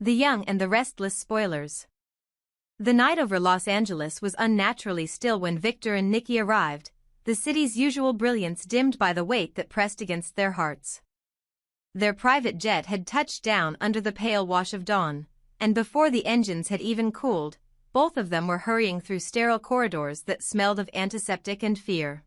The Young and the Restless Spoilers. The night over Los Angeles was unnaturally still when Victor and Nikki arrived, the city's usual brilliance dimmed by the weight that pressed against their hearts. Their private jet had touched down under the pale wash of dawn, and before the engines had even cooled, both of them were hurrying through sterile corridors that smelled of antiseptic and fear.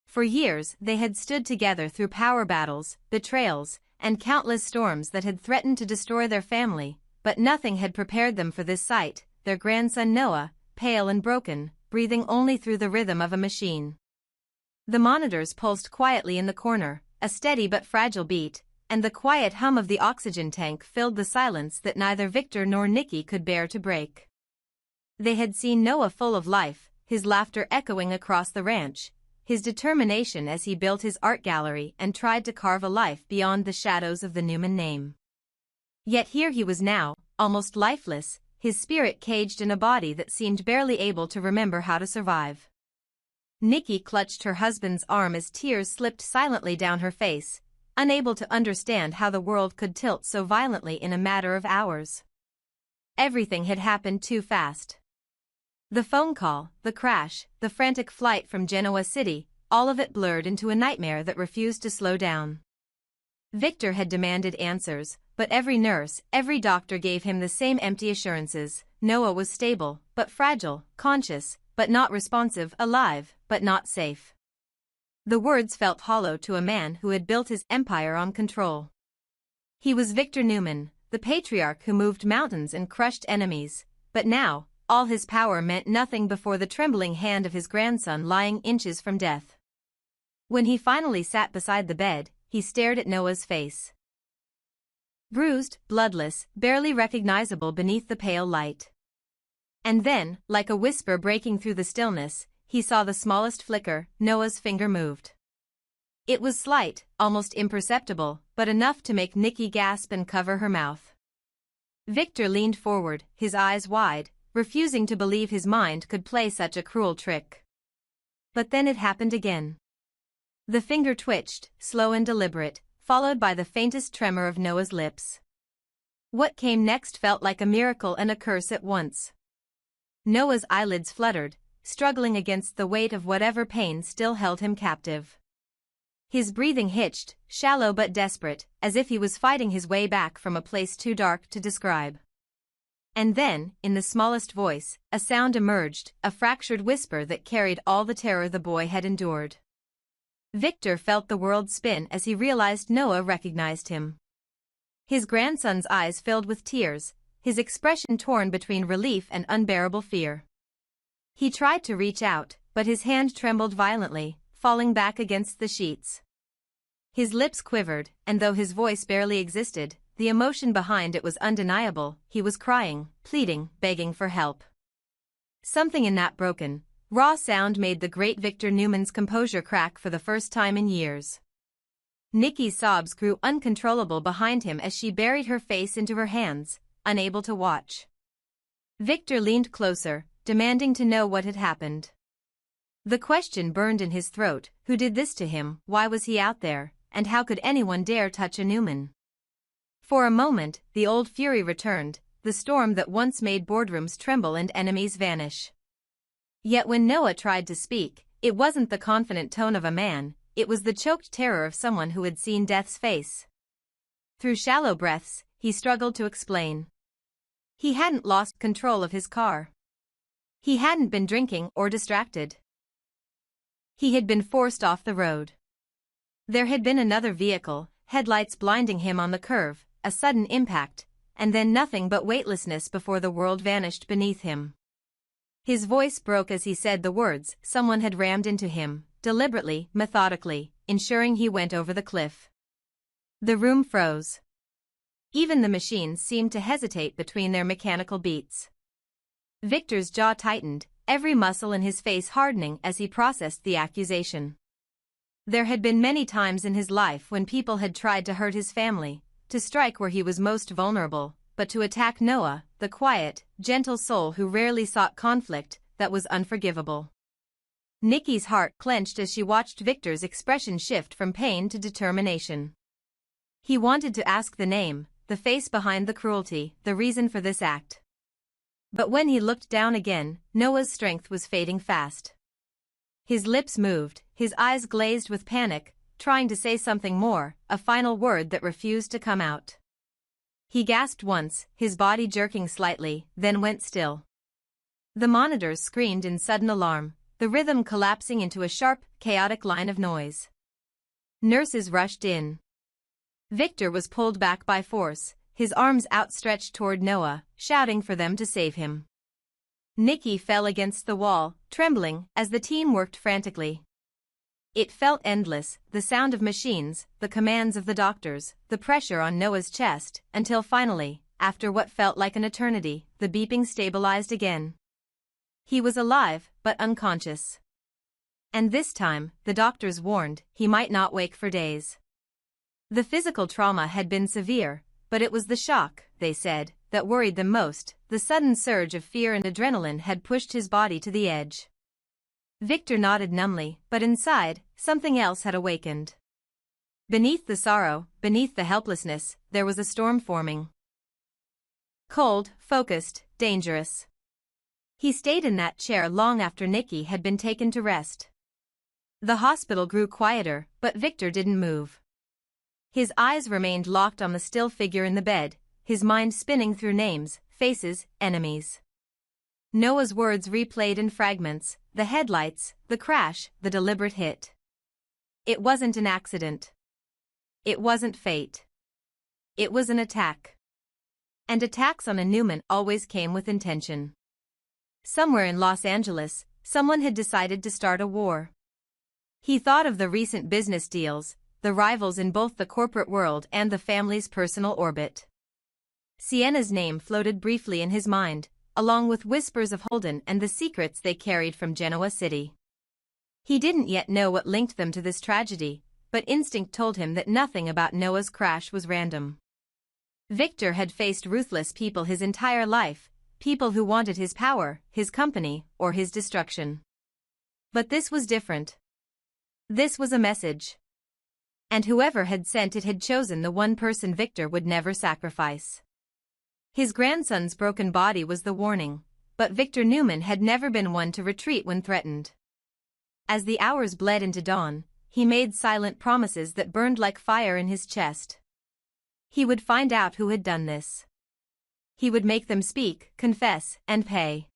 For years they had stood together through power battles, betrayals, and countless storms that had threatened to destroy their family, but nothing had prepared them for this sight, their grandson Noah, pale and broken, breathing only through the rhythm of a machine. The monitors pulsed quietly in the corner, a steady but fragile beat, and the quiet hum of the oxygen tank filled the silence that neither Victor nor Nikki could bear to break. They had seen Noah full of life, his laughter echoing across the ranch, his determination as he built his art gallery and tried to carve a life beyond the shadows of the Newman name. Yet here he was now, almost lifeless, his spirit caged in a body that seemed barely able to remember how to survive. Nikki clutched her husband's arm as tears slipped silently down her face, unable to understand how the world could tilt so violently in a matter of hours. Everything had happened too fast. The phone call, the crash, the frantic flight from Genoa City, all of it blurred into a nightmare that refused to slow down. Victor had demanded answers, but every nurse, every doctor gave him the same empty assurances. Noah was stable, but fragile, conscious, but not responsive, alive, but not safe. The words felt hollow to a man who had built his empire on control. He was Victor Newman, the patriarch who moved mountains and crushed enemies, but now, all his power meant nothing before the trembling hand of his grandson lying inches from death. When he finally sat beside the bed, he stared at Noah's face. Bruised, bloodless, barely recognizable beneath the pale light. And then, like a whisper breaking through the stillness, he saw the smallest flicker. Noah's finger moved. It was slight, almost imperceptible, but enough to make Nikki gasp and cover her mouth. Victor leaned forward, his eyes wide, refusing to believe his mind could play such a cruel trick. But then it happened again. The finger twitched, slow and deliberate, followed by the faintest tremor of Noah's lips. What came next felt like a miracle and a curse at once. Noah's eyelids fluttered, struggling against the weight of whatever pain still held him captive. His breathing hitched, shallow but desperate, as if he was fighting his way back from a place too dark to describe. And then, in the smallest voice, a sound emerged, a fractured whisper that carried all the terror the boy had endured. Victor felt the world spin as he realized Noah recognized him. His grandson's eyes filled with tears, his expression torn between relief and unbearable fear. He tried to reach out, but his hand trembled violently, falling back against the sheets. His lips quivered, and though his voice barely existed, the emotion behind it was undeniable. He was crying, pleading, begging for help. Something in that broken, raw sound made the great Victor Newman's composure crack for the first time in years. Nikki's sobs grew uncontrollable behind him as she buried her face into her hands, unable to watch. Victor leaned closer, demanding to know what had happened. The question burned in his throat: who did this to him, why was he out there, and how could anyone dare touch a Newman? For a moment, the old fury returned, the storm that once made boardrooms tremble and enemies vanish. Yet when Noah tried to speak, it wasn't the confident tone of a man, it was the choked terror of someone who had seen death's face. Through shallow breaths, he struggled to explain. He hadn't lost control of his car. He hadn't been drinking or distracted. He had been forced off the road. There had been another vehicle, headlights blinding him on the curve, a sudden impact, and then nothing but weightlessness before the world vanished beneath him. His voice broke as he said the words. Someone had rammed into him, deliberately, methodically, ensuring he went over the cliff. The room froze. Even the machines seemed to hesitate between their mechanical beats. Victor's jaw tightened, every muscle in his face hardening as he processed the accusation. There had been many times in his life when people had tried to hurt his family, to strike where he was most vulnerable, but to attack Noah, the quiet, gentle soul who rarely sought conflict, that was unforgivable. Nikki's heart clenched as she watched Victor's expression shift from pain to determination. He wanted to ask the name, the face behind the cruelty, the reason for this act. But when he looked down again, Noah's strength was fading fast. His lips moved, his eyes glazed with panic, trying to say something more, a final word that refused to come out. He gasped once, his body jerking slightly, then went still. The monitors screamed in sudden alarm, the rhythm collapsing into a sharp, chaotic line of noise. Nurses rushed in. Victor was pulled back by force, his arms outstretched toward Noah, shouting for them to save him. Nikki fell against the wall, trembling, as the team worked frantically. It felt endless, the sound of machines, the commands of the doctors, the pressure on Noah's chest, until finally, after what felt like an eternity, the beeping stabilized again. He was alive, but unconscious. And this time, the doctors warned, he might not wake for days. The physical trauma had been severe, but it was the shock, they said, that worried them most. The sudden surge of fear and adrenaline had pushed his body to the edge. Victor nodded numbly, but inside, something else had awakened. Beneath the sorrow, beneath the helplessness, there was a storm forming. Cold, focused, dangerous. He stayed in that chair long after Nikki had been taken to rest. The hospital grew quieter, but Victor didn't move. His eyes remained locked on the still figure in the bed, his mind spinning through names, faces, enemies. Noah's words replayed in fragments, the headlights, the crash, the deliberate hit. It wasn't an accident. It wasn't fate. It was an attack. And attacks on a Newman always came with intention. Somewhere in Los Angeles, someone had decided to start a war. He thought of the recent business deals, the rivals in both the corporate world and the family's personal orbit. Sienna's name floated briefly in his mind, along with whispers of Holden and the secrets they carried from Genoa City. He didn't yet know what linked them to this tragedy, but instinct told him that nothing about Noah's crash was random. Victor had faced ruthless people his entire life, people who wanted his power, his company, or his destruction. But this was different. This was a message. And whoever had sent it had chosen the one person Victor would never sacrifice. His grandson's broken body was the warning, but Victor Newman had never been one to retreat when threatened. As the hours bled into dawn, he made silent promises that burned like fire in his chest. He would find out who had done this. He would make them speak, confess, and pay.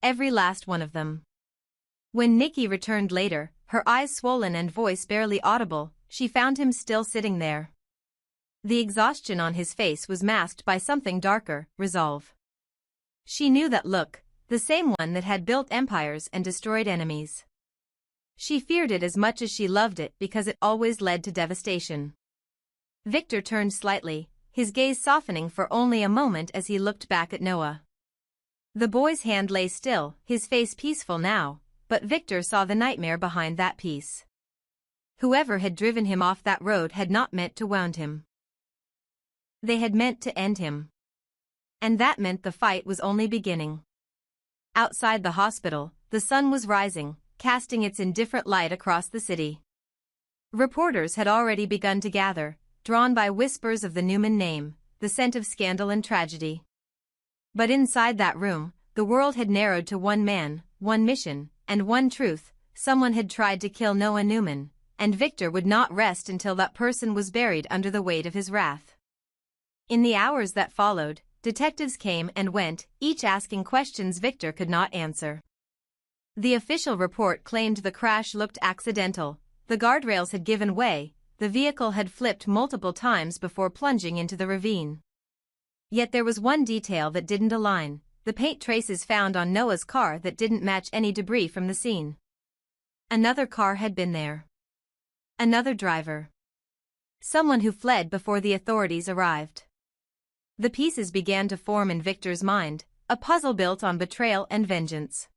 Every last one of them. When Nikki returned later, her eyes swollen and voice barely audible, she found him still sitting there. The exhaustion on his face was masked by something darker, resolve. She knew that look, the same one that had built empires and destroyed enemies. She feared it as much as she loved it because it always led to devastation. Victor turned slightly, his gaze softening for only a moment as he looked back at Noah. The boy's hand lay still, his face peaceful now, but Victor saw the nightmare behind that peace. Whoever had driven him off that road had not meant to wound him. They had meant to end him. And that meant the fight was only beginning. Outside the hospital, the sun was rising, casting its indifferent light across the city. Reporters had already begun to gather, drawn by whispers of the Newman name, the scent of scandal and tragedy. But inside that room, the world had narrowed to one man, one mission, and one truth: someone had tried to kill Noah Newman, and Victor would not rest until that person was buried under the weight of his wrath. In the hours that followed, detectives came and went, each asking questions Victor could not answer. The official report claimed the crash looked accidental, the guardrails had given way, the vehicle had flipped multiple times before plunging into the ravine. Yet there was one detail that didn't align: the paint traces found on Noah's car that didn't match any debris from the scene. Another car had been there. Another driver. Someone who fled before the authorities arrived. The pieces began to form in Victor's mind, a puzzle built on betrayal and vengeance.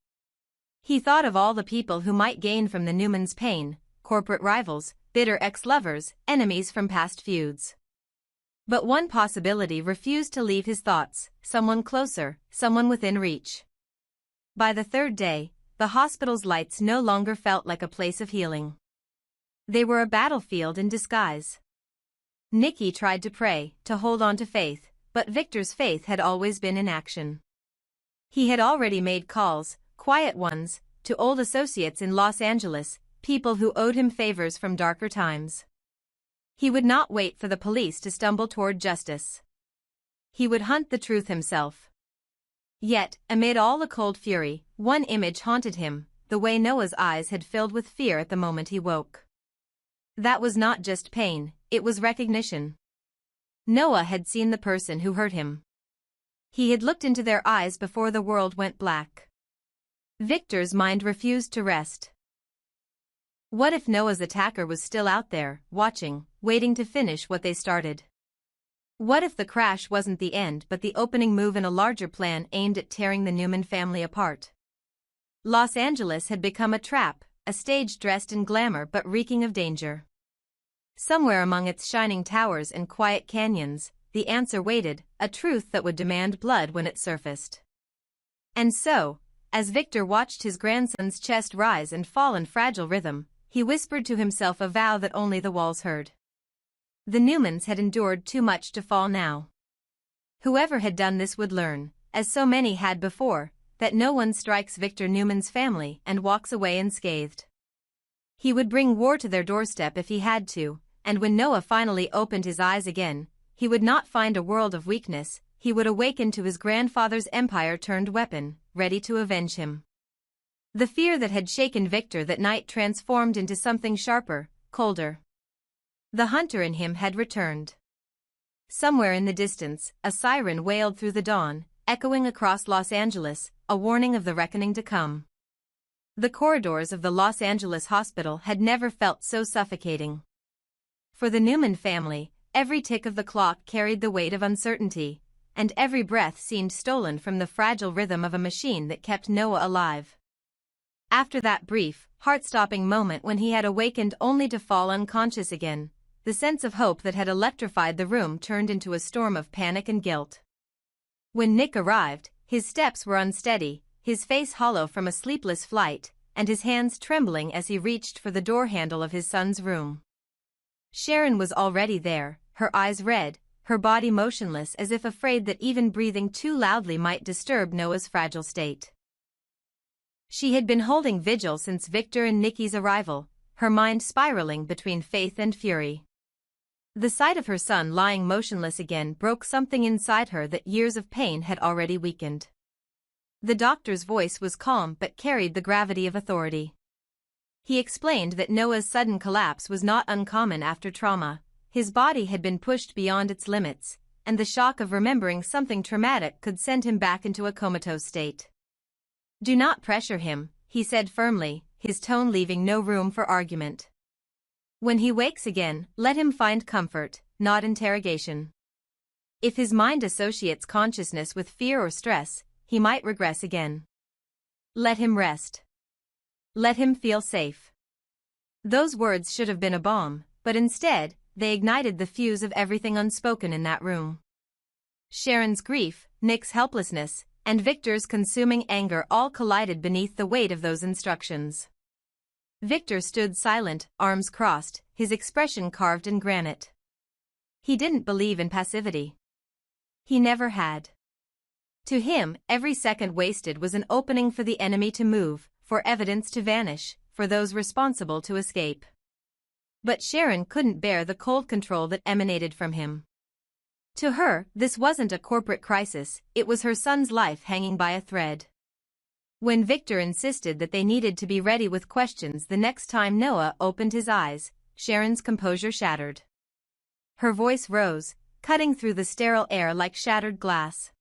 He thought of all the people who might gain from the Newmans' pain: corporate rivals, bitter ex-lovers, enemies from past feuds. But one possibility refused to leave his thoughts: someone closer, someone within reach. By the third day, the hospital's lights no longer felt like a place of healing. They were a battlefield in disguise. Nikki tried to pray, to hold on to faith, but Victor's faith had always been in action. He had already made calls, quiet ones, to old associates in Los Angeles, people who owed him favors from darker times. He would not wait for the police to stumble toward justice. He would hunt the truth himself. Yet, amid all the cold fury, one image haunted him, the way Noah's eyes had filled with fear at the moment he woke. That was not just pain, it was recognition. Noah had seen the person who hurt him. He had looked into their eyes before the world went black. Victor's mind refused to rest. What if Noah's attacker was still out there, watching, waiting to finish what they started? What if the crash wasn't the end but the opening move in a larger plan aimed at tearing the Newman family apart? Los Angeles had become a trap, a stage dressed in glamour but reeking of danger. Somewhere among its shining towers and quiet canyons, the answer waited, a truth that would demand blood when it surfaced. And so, as Victor watched his grandson's chest rise and fall in fragile rhythm, he whispered to himself a vow that only the walls heard. The Newmans had endured too much to fall now. Whoever had done this would learn, as so many had before, that no one strikes Victor Newman's family and walks away unscathed. He would bring war to their doorstep if he had to, and when Noah finally opened his eyes again, he would not find a world of weakness, he would awaken to his grandfather's empire-turned weapon, ready to avenge him. The fear that had shaken Victor that night transformed into something sharper, colder. The hunter in him had returned. Somewhere in the distance, a siren wailed through the dawn, echoing across Los Angeles, a warning of the reckoning to come. The corridors of the Los Angeles hospital had never felt so suffocating. For the Newman family, every tick of the clock carried the weight of uncertainty, and every breath seemed stolen from the fragile rhythm of a machine that kept Noah alive. After that brief, heart-stopping moment when he had awakened only to fall unconscious again, the sense of hope that had electrified the room turned into a storm of panic and guilt. When Nick arrived, his steps were unsteady, his face hollow from a sleepless flight, and his hands trembling as he reached for the door handle of his son's room. Sharon was already there, her eyes red, her body motionless as if afraid that even breathing too loudly might disturb Noah's fragile state. She had been holding vigil since Victor and Nikki's arrival, her mind spiraling between faith and fury. The sight of her son lying motionless again broke something inside her that years of pain had already weakened. The doctor's voice was calm but carried the gravity of authority. He explained that Noah's sudden collapse was not uncommon after trauma. His body had been pushed beyond its limits, and the shock of remembering something traumatic could send him back into a comatose state. "Do not pressure him," he said firmly, his tone leaving no room for argument. "When he wakes again, let him find comfort, not interrogation. If his mind associates consciousness with fear or stress, he might regress again. Let him rest. Let him feel safe." Those words should have been a bomb, but instead, they ignited the fuse of everything unspoken in that room. Sharon's grief, Nick's helplessness, and Victor's consuming anger all collided beneath the weight of those instructions. Victor stood silent, arms crossed, his expression carved in granite. He didn't believe in passivity. He never had. To him, every second wasted was an opening for the enemy to move, for evidence to vanish, for those responsible to escape. But Sharon couldn't bear the cold control that emanated from him. To her, this wasn't a corporate crisis, it was her son's life hanging by a thread. When Victor insisted that they needed to be ready with questions the next time Noah opened his eyes, Sharon's composure shattered. Her voice rose, cutting through the sterile air like shattered glass.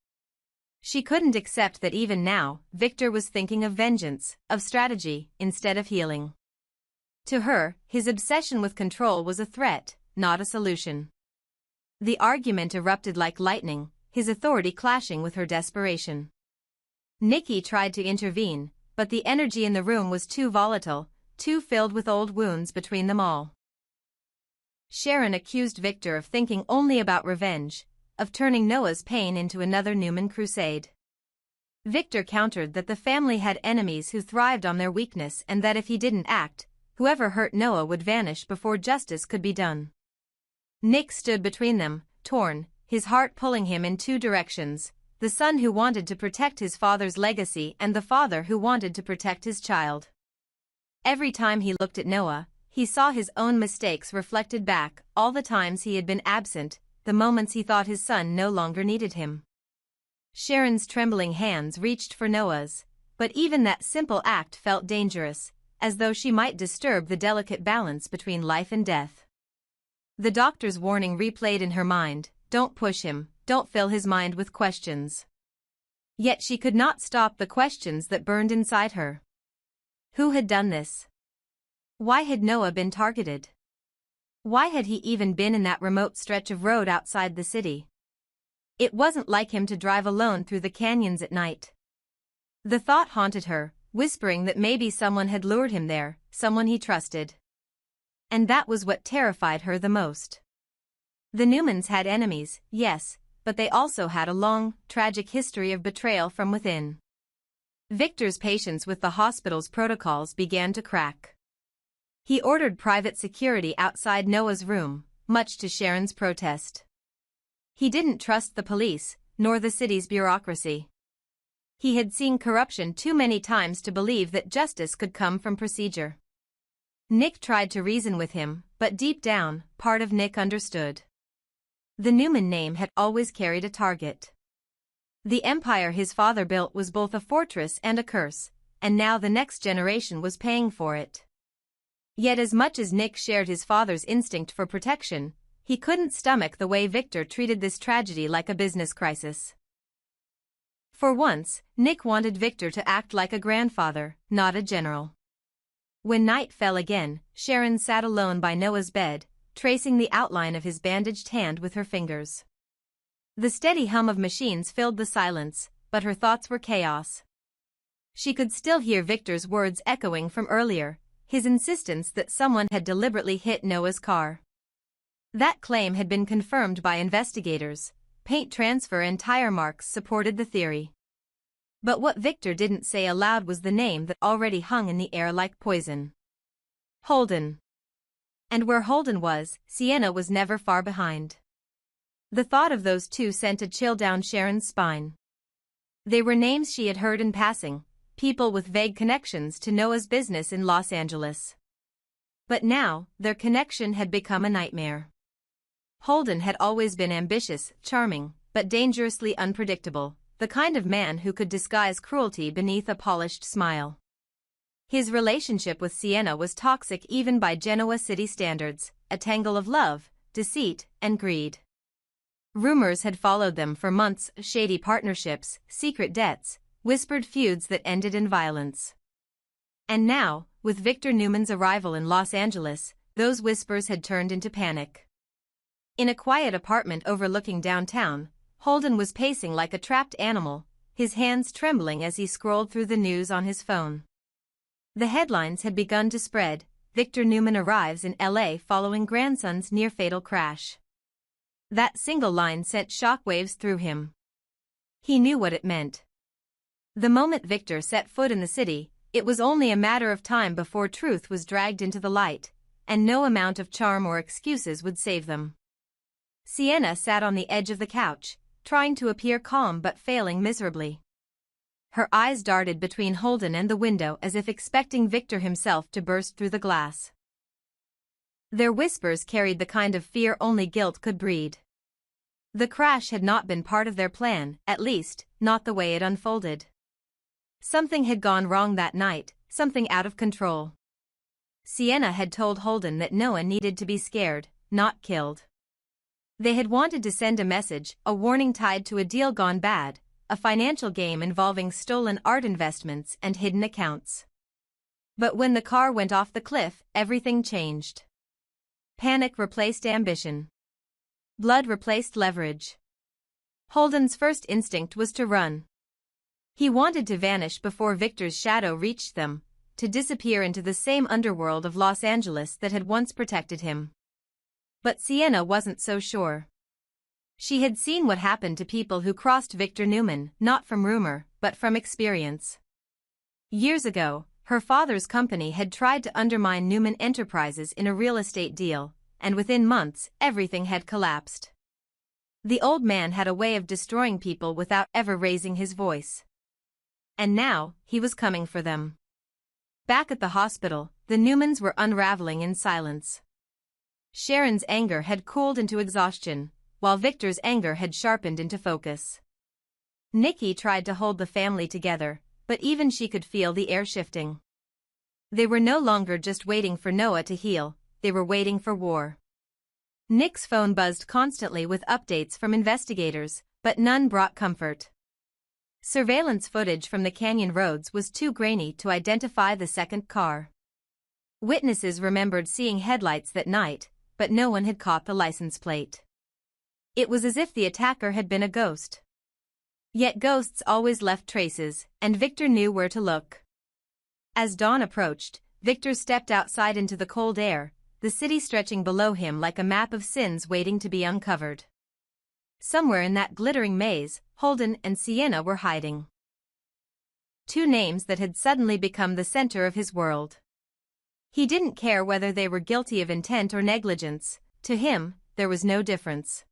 She couldn't accept that even now, Victor was thinking of vengeance, of strategy, instead of healing. To her, his obsession with control was a threat, not a solution. The argument erupted like lightning, his authority clashing with her desperation. Nikki tried to intervene, but the energy in the room was too volatile, too filled with old wounds between them all. Sharon accused Victor of thinking only about revenge, of turning Noah's pain into another Newman crusade. Victor countered that the family had enemies who thrived on their weakness and that if he didn't act, whoever hurt Noah would vanish before justice could be done. Nick stood between them, torn, his heart pulling him in two directions, the son who wanted to protect his father's legacy and the father who wanted to protect his child. Every time he looked at Noah, he saw his own mistakes reflected back, all the times he had been absent, the moments he thought his son no longer needed him. Sharon's trembling hands reached for Noah's, but even that simple act felt dangerous, as though she might disturb the delicate balance between life and death. The doctor's warning replayed in her mind, "Don't push him, don't fill his mind with questions." Yet she could not stop the questions that burned inside her. Who had done this? Why had Noah been targeted? Why had he even been in that remote stretch of road outside the city? It wasn't like him to drive alone through the canyons at night. The thought haunted her, whispering that maybe someone had lured him there, someone he trusted. And that was what terrified her the most. The Newmans had enemies, yes, but they also had a long, tragic history of betrayal from within. Victor's patience with the hospital's protocols began to crack. He ordered private security outside Noah's room, much to Sharon's protest. He didn't trust the police, nor the city's bureaucracy. He had seen corruption too many times to believe that justice could come from procedure. Nick tried to reason with him, but deep down, part of Nick understood. The Newman name had always carried a target. The empire his father built was both a fortress and a curse, and now the next generation was paying for it. Yet as much as Nick shared his father's instinct for protection, he couldn't stomach the way Victor treated this tragedy like a business crisis. For once, Nick wanted Victor to act like a grandfather, not a general. When night fell again, Sharon sat alone by Noah's bed, tracing the outline of his bandaged hand with her fingers. The steady hum of machines filled the silence, but her thoughts were chaos. She could still hear Victor's words echoing from earlier, his insistence that someone had deliberately hit Noah's car. That claim had been confirmed by investigators. Paint transfer and tire marks supported the theory. But what Victor didn't say aloud was the name that already hung in the air like poison. Holden. And where Holden was, Sienna was never far behind. The thought of those two sent a chill down Sharon's spine. They were names she had heard in passing, people with vague connections to Noah's business in Los Angeles. But now, their connection had become a nightmare. Holden had always been ambitious, charming, but dangerously unpredictable, the kind of man who could disguise cruelty beneath a polished smile. His relationship with Sienna was toxic even by Genoa city standards, a tangle of love, deceit, and greed. Rumors had followed them for months, shady partnerships, secret debts, whispered feuds that ended in violence. And now, with Victor Newman's arrival in Los Angeles, those whispers had turned into panic. In a quiet apartment overlooking downtown, Holden was pacing like a trapped animal, his hands trembling as he scrolled through the news on his phone. The headlines had begun to spread. Victor Newman arrives in LA following grandson's near-fatal crash. That single line sent shockwaves through him. He knew what it meant. The moment Victor set foot in the city, it was only a matter of time before truth was dragged into the light, and no amount of charm or excuses would save them. Sienna sat on the edge of the couch, trying to appear calm but failing miserably. Her eyes darted between Holden and the window as if expecting Victor himself to burst through the glass. Their whispers carried the kind of fear only guilt could breed. The crash had not been part of their plan, at least, not the way it unfolded. Something had gone wrong that night, something out of control. Sienna had told Holden that Noah needed to be scared, not killed. They had wanted to send a message, a warning tied to a deal gone bad, a financial game involving stolen art investments and hidden accounts. But when the car went off the cliff, everything changed. Panic replaced ambition. Blood replaced leverage. Holden's first instinct was to run. He wanted to vanish before Victor's shadow reached them, to disappear into the same underworld of Los Angeles that had once protected him. But Sienna wasn't so sure. She had seen what happened to people who crossed Victor Newman, not from rumor, but from experience. Years ago, her father's company had tried to undermine Newman Enterprises in a real estate deal, and within months, everything had collapsed. The old man had a way of destroying people without ever raising his voice. And now, he was coming for them. Back at the hospital, the Newmans were unraveling in silence. Sharon's anger had cooled into exhaustion, while Victor's anger had sharpened into focus. Nikki tried to hold the family together, but even she could feel the air shifting. They were no longer just waiting for Noah to heal, they were waiting for war. Nick's phone buzzed constantly with updates from investigators, but none brought comfort. Surveillance footage from the canyon roads was too grainy to identify the second car. Witnesses remembered seeing headlights that night, but no one had caught the license plate. It was as if the attacker had been a ghost. Yet ghosts always left traces, and Victor knew where to look. As dawn approached, Victor stepped outside into the cold air, the city stretching below him like a map of sins waiting to be uncovered. Somewhere in that glittering maze, Holden and Sienna were hiding. Two names that had suddenly become the center of his world. He didn't care whether they were guilty of intent or negligence. To him, there was no difference.